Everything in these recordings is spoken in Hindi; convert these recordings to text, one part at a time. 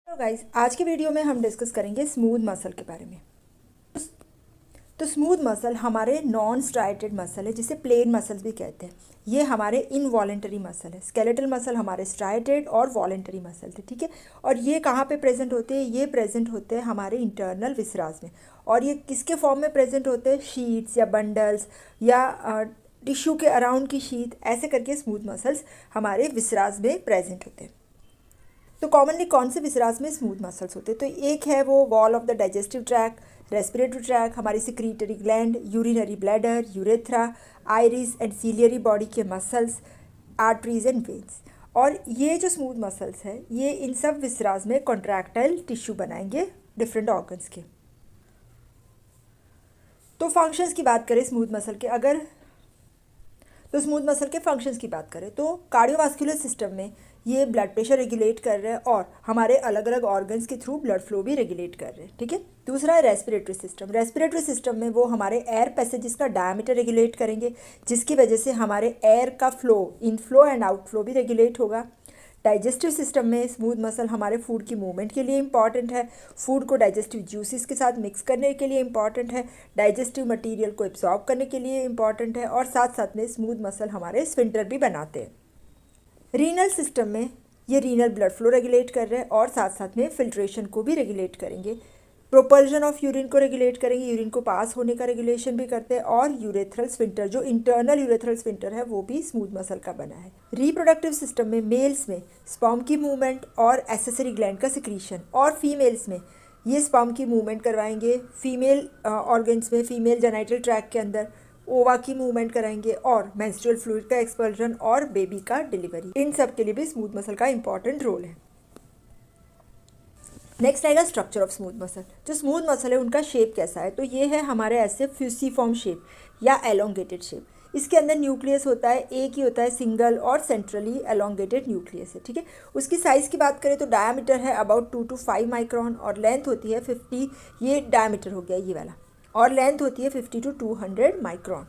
तो गाइस आज के वीडियो में हम डिस्कस करेंगे स्मूथ मसल के बारे में। तो स्मूथ मसल हमारे नॉन स्ट्राइटेड मसल है, जिसे प्लेन मसल्स भी कहते हैं। ये हमारे इनवॉलेंटरी मसल है। स्केलेटल मसल हमारे स्ट्राइटेड और वॉलेंटरी मसल थे, ठीक है। और ये कहाँ पे प्रेजेंट होते हैं? ये प्रेजेंट होते हैं हमारे इंटरनल विसराज में। और ये किसके फॉर्म में प्रेजेंट होते हैं? शीट्स या बंडल्स या टिश्यू के अराउंड की शीट, ऐसे करके स्मूथ मसल्स हमारे विसराज में प्रेजेंट होते हैं। तो कॉमनली कौन से विसराज में स्मूथ मसल्स होते हैं? तो एक है वो wall of the digestive tract, respiratory tract, हमारी secretory gland, urinary bladder, urethra, iris and ciliary body के मसल्स, आर्टरीज एंड वेन्स। और ये जो स्मूथ मसल्स है ये इन सब विसराज में कॉन्ट्रैक्टाइल टिश्यू बनाएंगे डिफरेंट ऑर्गन्स के। तो फंक्शंस की बात करें स्मूथ मसल के, तो स्मूथ मसल के फंक्शंस की बात करें तो कार्डियोवास्कुलर सिस्टम में ये ब्लड प्रेशर रेगुलेट कर रहे हैं और हमारे अलग अलग ऑर्गन्स के थ्रू ब्लड फ्लो भी रेगुलेट कर रहे हैं, ठीक है। दूसरा है रेस्पिरेटरी सिस्टम। रेस्पिरेटरी सिस्टम में वो हमारे एयर पैसेजेस का डायमीटर रेगुलेट करेंगे, जिसकी वजह से हमारे एयर का फ्लो, इनफ्लो एंड आउटफ्लो भी रेगुलेट होगा। डाइजेस्टिव सिस्टम में स्मूथ मसल हमारे फूड की मूवमेंट के लिए इंपॉर्टेंट है, फूड को डाइजेस्टिव जूसेस के साथ मिक्स करने के लिए इंपॉर्टेंट है, डाइजेस्टिव मटेरियल को एब्जॉर्ब करने के लिए इंपॉर्टेंट है, और साथ साथ में स्मूथ मसल हमारे स्फिंक्टर भी बनाते हैं। रीनल सिस्टम में ये रीनल ब्लड फ्लो रेगुलेट कर रहे हैं और साथ साथ में फिल्ट्रेशन को भी रेगुलेट करेंगे, प्रोपल्जन ऑफ यूरिन को रेगुलेट करेंगे, यूरिन को पास होने का रेगुलेशन भी करते हैं, और यूरेथ्रल स्फिंक्टर, जो इंटरनल यूरेथ्रल स्फिंक्टर है वो भी स्मूथ मसल का बना है। रिप्रोडक्टिव सिस्टम में मेल्स में स्पर्म की मूवमेंट और एक्सेसरी ग्लैंड का सिक्रीशन, और फीमेल्स में ये स्पर्म की मूवमेंट करवाएंगे, फीमेल ऑर्गन्स में फीमेल जेनिटल ट्रैक्ट के अंदर ओवा की मूवमेंट कराएंगे, और मेंस्ट्रुअल फ्लूइड का एक्सपल्जन और बेबी का डिलीवरी, इन सब के लिए भी स्मूथ मसल का इंपॉर्टेंट रोल है। नेक्स्ट आएगा स्ट्रक्चर ऑफ स्मूथ मसल। जो स्मूथ मसल है उनका शेप कैसा है? तो ये है हमारे ऐसे फ्यूसीफॉर्म शेप या एलोंगेटेड शेप। इसके अंदर न्यूक्लियस होता है, एक ही होता है, सिंगल और सेंट्रली एलोंगेटेड न्यूक्लियस है, ठीक है। उसकी साइज़ की बात करें तो डायमीटर है अबाउट 2 to 5 माइक्रोन, और लेंथ होती है 50, ये डायमीटर हो गया ये वाला, और लेंथ होती है 50 to 200 माइक्रोन।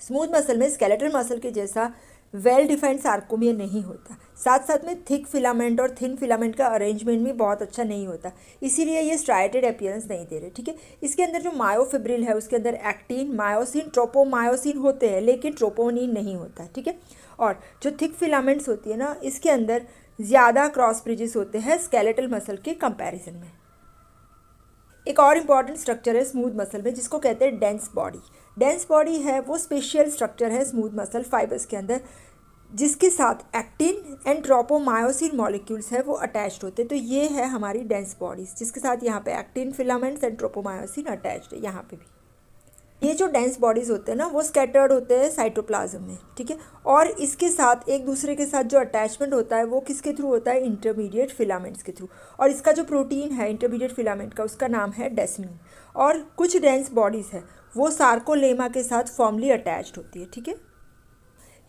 स्मूथ मसल में स्केलेटल मसल के जैसा वेल डिफाइंड सार्कोमियर नहीं होता, साथ साथ में थिक फिलामेंट और थिन फिलामेंट का अरेंजमेंट भी बहुत अच्छा नहीं होता, इसीलिए ये स्ट्राइटेड अपीयरेंस नहीं दे रहे, ठीक है। इसके अंदर जो मायोफिब्रिल है उसके अंदर एक्टिन, मायोसिन, ट्रोपोमायोसिन होते हैं, लेकिन ट्रोपोनिन नहीं होता, ठीक है। और जो थिक फिलामेंट्स होती है ना, इसके अंदर ज़्यादा क्रॉस ब्रिजेस होते हैं स्केलेटल मसल के कंपैरिजन में। एक और इम्पॉर्टेंट स्ट्रक्चर है स्मूथ मसल में, जिसको कहते हैं डेंस बॉडी। डेंस बॉडी है वो स्पेशल स्ट्रक्चर है स्मूथ मसल फाइबर्स के अंदर, जिसके साथ एक्टिन एंड ट्रोपोमायोसिन मॉलिक्यूल्स है वो अटैच्ड होते हैं। तो ये है हमारी डेंस बॉडीज, जिसके साथ यहाँ पे actin filaments and tropomyosin attached है। यहाँ पे भी ये जो डेंस बॉडीज़ होते हैं ना वो स्कैटर्ड होते हैं साइटोप्लाज्म में, ठीक है। और इसके साथ एक दूसरे के साथ जो अटैचमेंट होता है वो किसके थ्रू होता है? इंटरमीडिएट फिलामेंट्स के थ्रू। और इसका जो प्रोटीन है इंटरमीडिएट फिलामेंट का, उसका नाम है डेस्मिन। और कुछ डेंस बॉडीज़ है वो सार्कोलेमा के साथ फॉर्मली अटैच्ड होती है, ठीक है।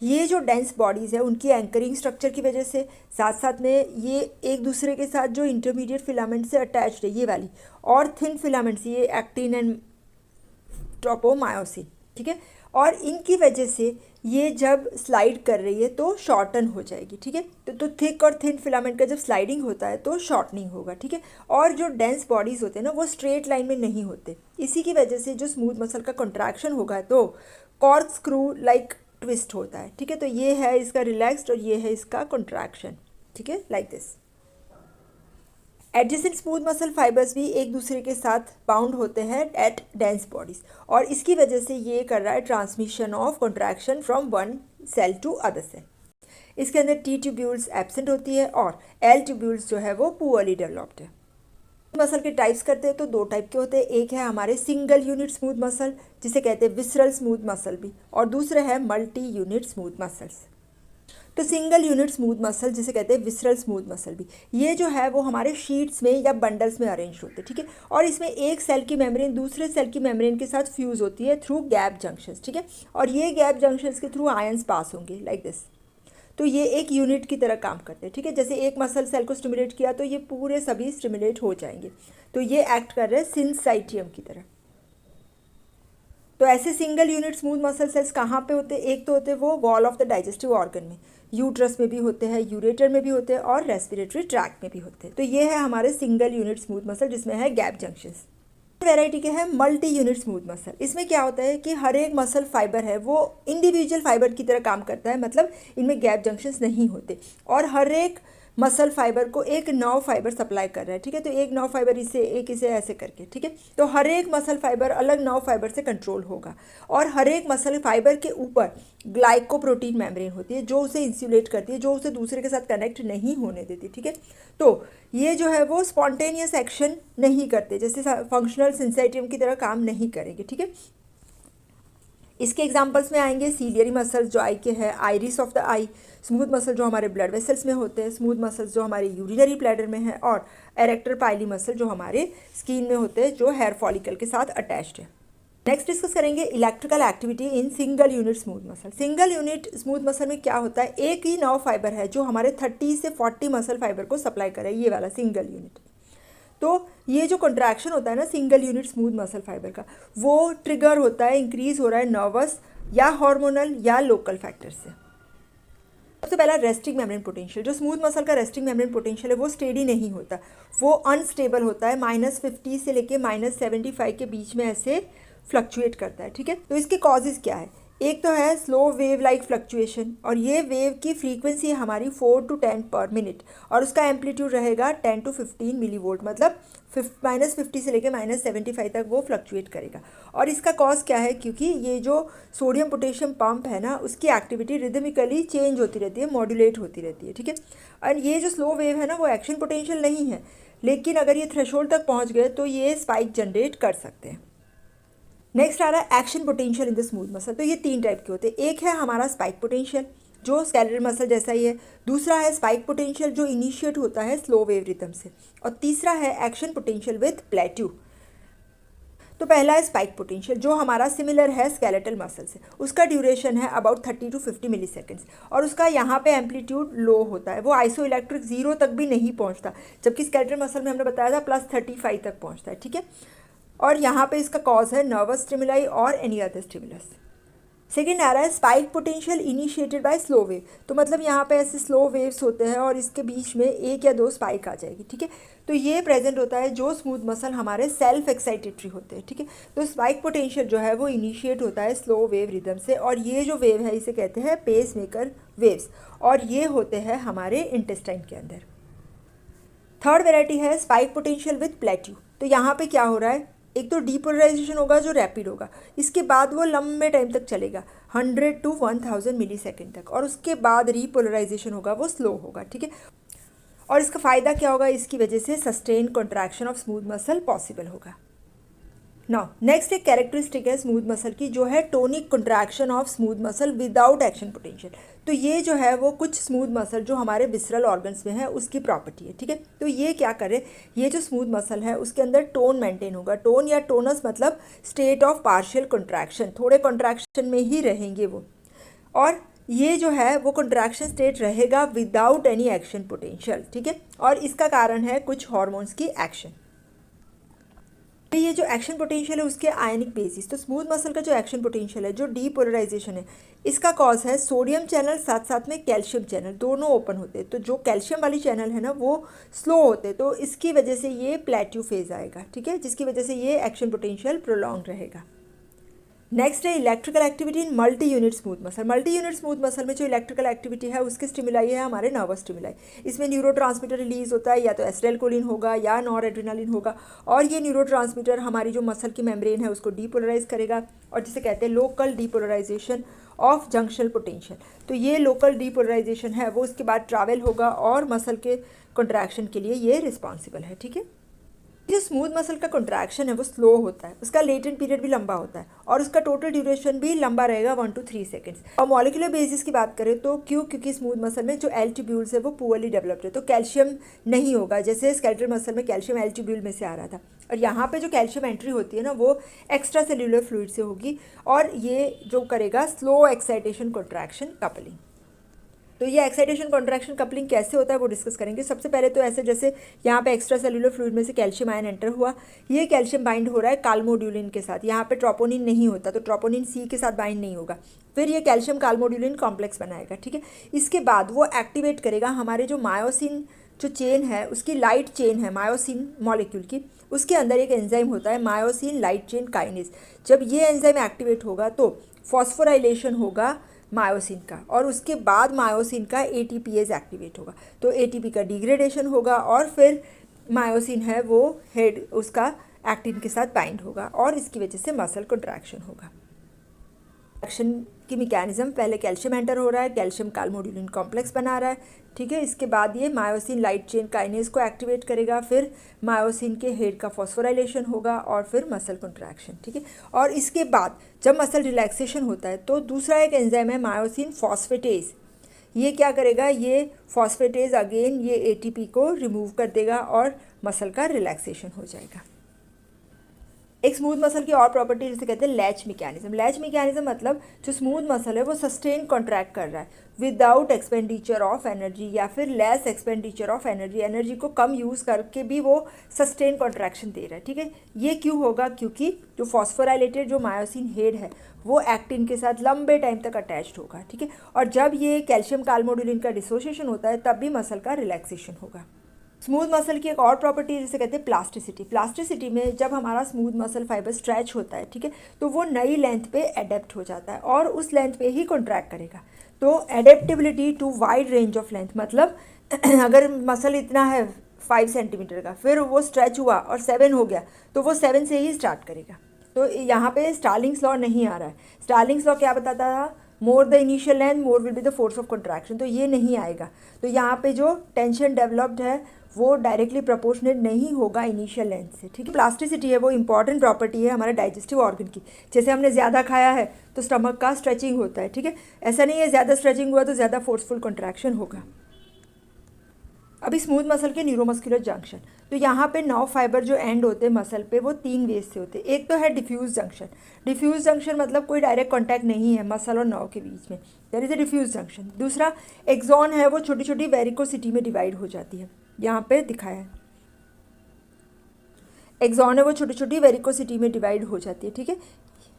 ये जो डेंस बॉडीज़ है उनकी एंकरिंग स्ट्रक्चर की वजह से, साथ साथ में ये एक दूसरे के साथ जो इंटरमीडिएट फिलामेंट से अटैच्ड है ये वाली, और थिन फिलामेंट्स ये एक्टिन एंड ट्रोपोमायोसिन, ठीक है। और इनकी वजह से ये जब स्लाइड कर रही है तो शॉर्टन हो जाएगी, ठीक है। तो थिक और थिन फिलामेंट का जब स्लाइडिंग होता है तो शॉर्टनिंग होगा, ठीक है। और जो डेंस बॉडीज़ होते हैं ना वो स्ट्रेट लाइन में नहीं होते, इसी की वजह से जो स्मूथ मसल का कॉन्ट्रैक्शन होगा तो कॉर्क स्क्रू लाइक ट्विस्ट होता है, ठीक है। तो ये है इसका रिलैक्स्ड और ये है इसका कॉन्ट्रैक्शन, ठीक है, like this. Adjacent smooth muscle fibres भी एक दूसरे के साथ बाउंड होते हैं एट डेंस बॉडीज़, और इसकी वजह से ये कर रहा है transmission of contraction from one cell to other cell. इसके अंदर टी ट्यूब्यूल्स एब्सेंट होती है और एल ट्यूब्यूल्स जो है वो पुअरली डेवलप्ड है। मसल के टाइप्स करते हैं तो दो टाइप के होते हैं, एक है हमारे सिंगल यूनिट स्मूथ मसल जिसे कहते हैं विसरल स्मूथ मसल भी, और दूसरा है मल्टी यूनिट स्मूथ मसल्स। तो सिंगल यूनिट स्मूथ मसल जिसे कहते हैं विसरल स्मूथ मसल भी, ये जो है वो हमारे शीट्स में या बंडल्स में अरेंज होते हैं, ठीक है। और इसमें एक सेल की मेम्ब्रेन दूसरे सेल की मेम्ब्रेन के साथ फ्यूज़ होती है थ्रू गैप जंक्शंस, ठीक है। और ये गैप जंक्शंस के थ्रू आयंस पास होंगे लाइक दिस। तो ये एक यूनिट की तरह काम करते हैं, ठीक है। जैसे एक मसल सेल को स्टिमुलेट किया तो ये पूरे सभी स्टिमुलेट हो जाएंगे, तो ये एक्ट कर रहे हैं सिंसाइटियम की तरह। तो ऐसे single unit smooth muscle cells कहाँ पे होते हैं? एक तो होते हैं वो wall of the digestive organ में, यूट्रस में भी होते हैं, यूरेटर में भी होते हैं और रेस्पिरेटरी ट्रैक्ट में भी होते हैं। तो ये है हमारे सिंगल यूनिट स्मूथ मसल जिसमें है गैप जंक्शंस। वैरायटी के है मल्टी यूनिट स्मूथ मसल। इसमें क्या होता है कि हर एक मसल फाइबर है वो इंडिविजुअल फाइबर की तरह काम करता है, मतलब इनमें गैप जंक्शंस नहीं होते और हर एक मसल फाइबर को एक नर्व फाइबर सप्लाई कर रहा है, ठीक है। तो एक नर्व फाइबर इसे ऐसे करके, ठीक है। तो हर एक मसल फाइबर अलग नर्व फाइबर से कंट्रोल होगा और हर एक मसल फाइबर के ऊपर ग्लाइकोप्रोटीन मेम्ब्रेन होती है जो उसे इंसुलेट करती है, जो उसे दूसरे के साथ कनेक्ट नहीं होने देती, ठीक है। तो ये जो है वो स्पॉन्टेनियस एक्शन नहीं करते, जैसे फंक्शनल सिंसेटियम की तरह काम नहीं करेंगे, ठीक है। इसके एग्जांपल्स में आएंगे सीलियरी मसल्स जो आई के हैं, iris of the I, smooth muscle जो हमारे ब्लड वेसल्स में होते हैं, स्मूथ मसल्स जो हमारे यूरिनरी ब्लैडर में है और एरेक्टर पाइली मसल जो हमारे स्किन में होते हैं जो हेयर फॉलिकल के साथ अटैच्ड है। नेक्स्ट डिस्कस करेंगे electrical activity in single unit smooth muscle. Single unit smooth muscle में क्या होता है, एक ही नर्व फाइबर है जो हमारे 30 से 40 मसल फाइबर को सप्लाई करे, ये वाला सिंगल यूनिट। तो ये जो कंट्रैक्शन होता है ना single unit smooth muscle fibre का, वो ट्रिगर होता है, इंक्रीज हो रहा है नर्वस या हार्मोनल या लोकल फैक्टर से। सबसे पहला रेस्टिंग मेम्ब्रेन पोटेंशियल। जो स्मूथ मसल का रेस्टिंग मेम्ब्रेन पोटेंशियल है वो स्टेडी नहीं होता, वो अनस्टेबल होता है, -50 से लेके -75 के बीच में ऐसे फ्लक्चुएट करता है, ठीक है। तो इसके कॉजेज़ क्या है, एक तो है स्लो वेव लाइक फ्लक्चुएशन और ये वेव की फ्रीक्वेंसी है हमारी 4 to 10 पर मिनट और उसका एम्पलीट्यूड रहेगा 10 to 15 मिली वोल्ट, मतलब -50 से लेकर -75 तक वो फ्लक्चुएट करेगा। और इसका कॉज क्या है, क्योंकि ये जो सोडियम पोटेशियम पंप है ना उसकी एक्टिविटी रिदमिकली चेंज होती रहती है, मॉड्यूलेट होती रहती है, ठीक है। और ये जो स्लो वेव है ना वो एक्शन पोटेंशियल नहीं है, लेकिन अगर ये थ्रेशोल्ड तक पहुँच गए तो ये स्पाइक जनरेट कर सकते हैं। नेक्स्ट आ रहा है action potential in the smooth muscle. तो ये 3 टाइप के होते हैं, एक है हमारा स्पाइक पोटेंशियल जो स्केलेटल मसल जैसा ही है, दूसरा है स्पाइक पोटेंशियल जो इनिशिएट होता है स्लो वेव रिदम से, और तीसरा है एक्शन पोटेंशियल विद प्लेट्यू। तो पहला है स्पाइक पोटेंशियल जो हमारा सिमिलर है स्केलेटल मसल से, उसका ड्यूरेशन है अबाउट 30 to 50 मिली सेकेंड्स और उसका यहाँ पे एम्पलीट्यूड लो होता है, वो आइसो इलेक्ट्रिक 0 तक भी नहीं पहुँचता, जबकि स्केलेटल मसल में हमने बताया था +35 तक पहुँचता है, ठीक है। और यहाँ पे इसका कॉज है नर्वस स्टिमुलाई और एनी अदर स्टिमुलस। सेकेंड आ रहा है spike potential initiated by slow wave. तो मतलब यहाँ पे ऐसे स्लो वेव्स होते हैं और इसके बीच में 1 या 2 स्पाइक आ जाएगी, ठीक है। तो ये प्रेजेंट होता है जो स्मूथ मसल हमारे सेल्फ एक्साइटेटरी होते हैं, ठीक है। तो स्पाइक पोटेंशियल जो है वो इनिशिएट होता है स्लो वेव रिदम से और ये जो वेव है इसे कहते हैं पेस मेकर वेव्स और ये होते हैं हमारे इंटेस्टाइन के अंदर। थर्ड वेराइटी है स्पाइक पोटेंशियल विद प्लेट्यू। तो यहाँ पे क्या हो रहा है, एक तो डीपोलराइजेशन होगा जो रैपिड होगा, इसके बाद वो लंबे टाइम तक चलेगा 100 to 1000 मिली सेकेंड तक, और उसके बाद रीपोलराइजेशन होगा वो स्लो होगा, ठीक है। और इसका फ़ायदा क्या होगा, इसकी वजह से sustain contraction of smooth muscle possible होगा। नाउ नेक्स्ट एक कैरेक्टरिस्टिक है स्मूथ मसल की जो है tonic contraction of smooth muscle without action potential. तो ये जो है वो कुछ स्मूथ मसल जो हमारे विसरल ऑर्गन्स में है उसकी प्रॉपर्टी है, ठीक है। तो ये क्या करे, ये जो स्मूथ मसल है उसके अंदर टोन मेंटेन होगा, टोन या टोनस मतलब स्टेट ऑफ पार्शियल कंट्रैक्शन, थोड़े कंट्रैक्शन में ही रहेंगे वो, और ये जो है वो कंट्रैक्शन स्टेट रहेगा विदाउट एनी एक्शन पोटेंशियल, ठीक है। और इसका कारण है कुछ हार्मोन्स की एक्शन। ये जो एक्शन पोटेंशियल है उसके आयनिक बेसिस। तो स्मूथ मसल का जो एक्शन पोटेंशियल है, जो डीपोलराइजेशन है, इसका कॉज है सोडियम चैनल साथ साथ में कैल्शियम चैनल, दोनों ओपन होते हैं। तो जो कैल्शियम वाली चैनल है ना वो स्लो होते हैं, तो इसकी वजह से ये प्लेट्यू फेज आएगा, ठीक है, जिसकी वजह से ये एक्शन पोटेंशियल प्रोलॉन्ग रहेगा। नेक्स्ट है electrical activity in multi unit smooth muscle. Multi unit smooth muscle में जो इलेक्ट्रिकल एक्टिविटी है उसके स्टिमुलाई है हमारे नर्वस स्टिमुलाई। इसमें न्यूरोट्रांसमीटर रिलीज होता है, या तो एसिटाइलकोलिन होगा या नॉरएड्रेनालिन होगा, और ये न्यूरोट्रांसमीटर हमारी जो मसल की मेम्ब्रेन है उसको डीपोलराइज करेगा, और जिसे कहते हैं local depolarization of junctional potential. तो ये लोकल डीपोलराइजेशन है वो उसके बाद ट्रैवल होगा और मसल के कॉन्ट्रैक्शन के लिए ये रिस्पॉन्सिबल है, ठीक है। जो स्मूथ मसल का कॉन्ट्रैक्शन है वो स्लो होता है, उसका लेटेंट पीरियड भी लंबा होता है और उसका टोटल ड्यूरेशन भी लंबा रहेगा 1 to 3 सेकेंड्स। और मॉलिक्यूलर बेसिस की बात करें तो क्योंकि स्मूथ मसल में जो एल ट्यूब्यूल्स है वो पुअरली डेवलप्ड है, तो कैल्शियम नहीं होगा, जैसे स्केलेटल मसल में कैल्शियम एल ट्यूब्यूल में से आ रहा था, और यहाँ पे जो कैल्शियम एंट्री होती है ना वो एक्स्ट्रा सेल्यूलर फ्लूइड से होगी, और ये जो करेगा स्लो एक्साइटेशन कॉन्ट्रैक्शन कपलिंग। तो ये एक्साइटेशन कॉन्ट्रैक्शन कपलिंग कैसे होता है वो डिस्कस करेंगे। सबसे पहले तो ऐसे जैसे यहाँ पे एक्स्ट्रा सेलुलर फ्लूइड में से कैल्शियम आयन एंटर हुआ, ये कैल्शियम बाइंड हो रहा है काल्मोड्यूलिन के साथ, यहाँ पे ट्रोपोनिन नहीं होता तो ट्रोपोनिन सी के साथ बाइंड नहीं होगा, फिर ये कैल्शियम काल्मोड्यूलिन कॉम्प्लेक्स बनाएगा, ठीक है। इसके बाद वो एक्टिवेट करेगा हमारे जो मायोसिन जो चेन है उसकी लाइट चेन है मायोसिन मॉलिक्यूल की, उसके अंदर एक एंजाइम होता है मायोसिन लाइट चेन काइनेज। जब ये एंजाइम एक्टिवेट होगा तो फॉस्फोराइलेशन होगा मायोसिन का और उसके बाद मायोसिन का एटीपीएज एक्टिवेट होगा, तो एटीपी का डिग्रेडेशन होगा और फिर मायोसिन है वो हेड उसका एक्टिन के साथ बाइंड होगा और इसकी वजह से मसल कंट्रैक्शन होगा। एक्शन की मैकेनिज्म, पहले कैल्शियम एंटर हो रहा है, कैल्शियम काल्मोड्यूलिन कॉम्प्लेक्स बना रहा है, ठीक है। इसके बाद ये मायोसिन लाइट चेन काइनेज को एक्टिवेट करेगा, फिर मायोसिन के हेड का फॉस्फोराइलेशन होगा और फिर मसल कंट्रैक्शन, ठीक है। और इसके बाद जब मसल रिलैक्सेशन होता है तो दूसरा एक एंजाइम है मायोसिन फॉस्फेटेज, ये क्या करेगा, ये फॉस्फेटेज अगेन ये एटीपी को रिमूव कर देगा और मसल का रिलैक्सेशन हो जाएगा। एक स्मूथ मसल की और प्रॉपर्टी जिसे कहते हैं लैच मैकेनिज्म। लैच मैकेनिज्म मतलब जो स्मूथ मसल है वो सस्टेन कॉन्ट्रैक्ट कर रहा है विदाउट एक्सपेंडिचर ऑफ एनर्जी या फिर less expenditure of energy, energy को कम यूज़ करके भी वो सस्टेन कॉन्ट्रैक्शन दे रहा है, ठीक है। ये क्यों होगा, क्योंकि जो फॉस्फोराइलेटेड जो मायोसिन हेड है वो एक्टिन के साथ लंबे टाइम तक अटैच्ड होगा, ठीक है। और जब ये कैल्शियम काल्मोड्यूलिन का डिसोसिएशन होता है तब भी मसल का रिलैक्सेशन होगा। स्मूथ मसल की एक और प्रॉपर्टी जिसे कहते हैं प्लास्टिसिटी। प्लास्टिसिटी में जब हमारा स्मूथ मसल फाइबर स्ट्रेच होता है, ठीक है, तो वो नई लेंथ पे एडेप्ट हो जाता है और उस लेंथ पे ही कॉन्ट्रैक्ट करेगा। तो adaptability to wide range of length मतलब अगर मसल इतना है 5 सेंटीमीटर का, फिर वो स्ट्रेच हुआ और 7 हो गया तो वो 7 से ही स्टार्ट करेगा। तो यहाँ पे स्टार्लिंग्स लॉ नहीं आ रहा है। स्टार्लिंग्स लॉ क्या बताता था, more the initial length more will be the force of contraction, तो ये नहीं आएगा। तो यहाँ पे जो टेंशन डेवलप्ड है वो डायरेक्टली प्रोपोर्शनेट नहीं होगा इनिशियल लेंथ से, ठीक है। प्लास्टिसिटी है वो इंपॉर्टेंट प्रॉपर्टी है हमारे डाइजेस्टिव ऑर्गन की। जैसे हमने ज़्यादा खाया है तो स्टमक का स्ट्रेचिंग होता है, ठीक है। ऐसा नहीं है ज़्यादा स्ट्रेचिंग हुआ तो ज़्यादा फोर्सफुल कंट्रैक्शन होगा। अभी स्मूथ मसल के न्यूरोमस्कुलर जंक्शन, तो यहाँ पे 9 फाइबर जो एंड होते हैं मसल पे वो 3 वेज से होते हैं। एक तो है डिफ्यूज जंक्शन। डिफ्यूज जंक्शन मतलब कोई डायरेक्ट कांटेक्ट नहीं है मसल और नर्व के बीच में, that is a diffuse junction. दूसरा एक्सॉन है वो छोटी छोटी वेरिकोसिटी में डिवाइड हो जाती है, यहाँ पे दिखाया है। एक्सॉन है वो छोटी छोटी वेरिकोसिटी में डिवाइड हो जाती है, ठीक है।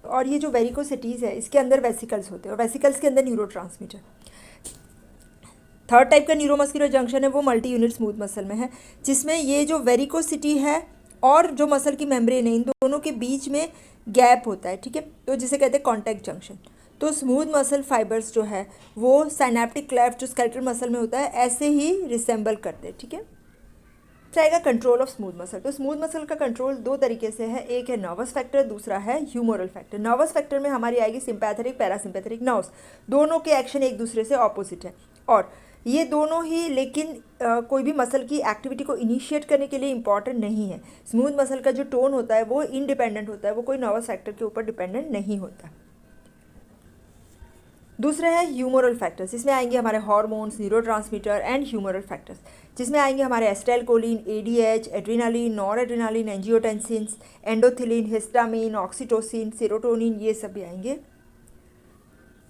और ये जो वेरिकोसिटीज़ है इसके अंदर वेसिकल्स होते हैं और वेसिकल्स के अंदर न्यूरोट्रांसमीटर। थर्ड टाइप का न्यूरोमस्कुलर जंक्शन है वो मल्टी यूनिट स्मूथ मसल में है, जिसमें ये जो वेरिकोसिटी है और जो मसल की मेम्ब्रेन है इन दोनों के बीच में गैप होता है, ठीक है। तो जिसे कहते हैं कॉन्टैक्ट जंक्शन। तो स्मूथ मसल फाइबर्स जो है वो साइनेप्टिक क्लेफ्ट जो स्केलेटल मसल में होता है ऐसे ही रिसेंबल करते हैं, ठीक है। चाहेगा कंट्रोल ऑफ स्मूथ मसल। तो स्मूथ मसल का कंट्रोल 2 तरीके से है, एक है नर्वस फैक्टर, दूसरा है ह्यूमरल फैक्टर। नर्वस फैक्टर में हमारी आएगी सिंपैथेटिक पैरासिम्पैथेटिक नर्व्स, दोनों के एक्शन एक दूसरे से ऑपोजिट है और ये दोनों ही लेकिन कोई भी मसल की एक्टिविटी को इनिशिएट करने के लिए इंपॉर्टेंट नहीं है। स्मूथ मसल का जो टोन होता है वो इंडिपेंडेंट होता है, वो कोई नर्वस फैक्टर के ऊपर डिपेंडेंट नहीं होता। दूसरा है ह्यूमरल फैक्टर्स, जिसमें आएंगे हमारे hormones, neurotransmitter and humoral factors, जिसमें आएंगे हमारे acetylcholine, ADH, adrenaline, nor adrenaline, angiotensins, endothelin, histamine, oxytocin, serotonin, ये सब भी आएंगे।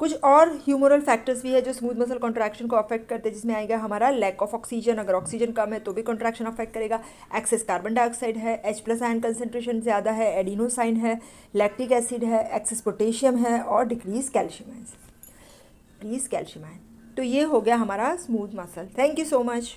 कुछ और ह्यूमरल फैक्टर्स भी है जो स्मूथ मसल कॉन्ट्रैक्शन को अफेक्ट करते हैं, जिसमें आएगा हमारा लैक ऑफ ऑक्सीजन। अगर ऑक्सीजन कम है तो भी कॉन्ट्रैक्शन अफेक्ट करेगा। एक्सेस कार्बन डाइऑक्साइड है, H+ आयन कंसनट्रेशन ज़्यादा है, एडिनोसाइन है, लैक्टिक एसिड है, एक्सेस पोटेशियम है और डिक्रीज कैल्शियम आयन। तो ये हो गया हमारा smooth muscle. Thank you so much.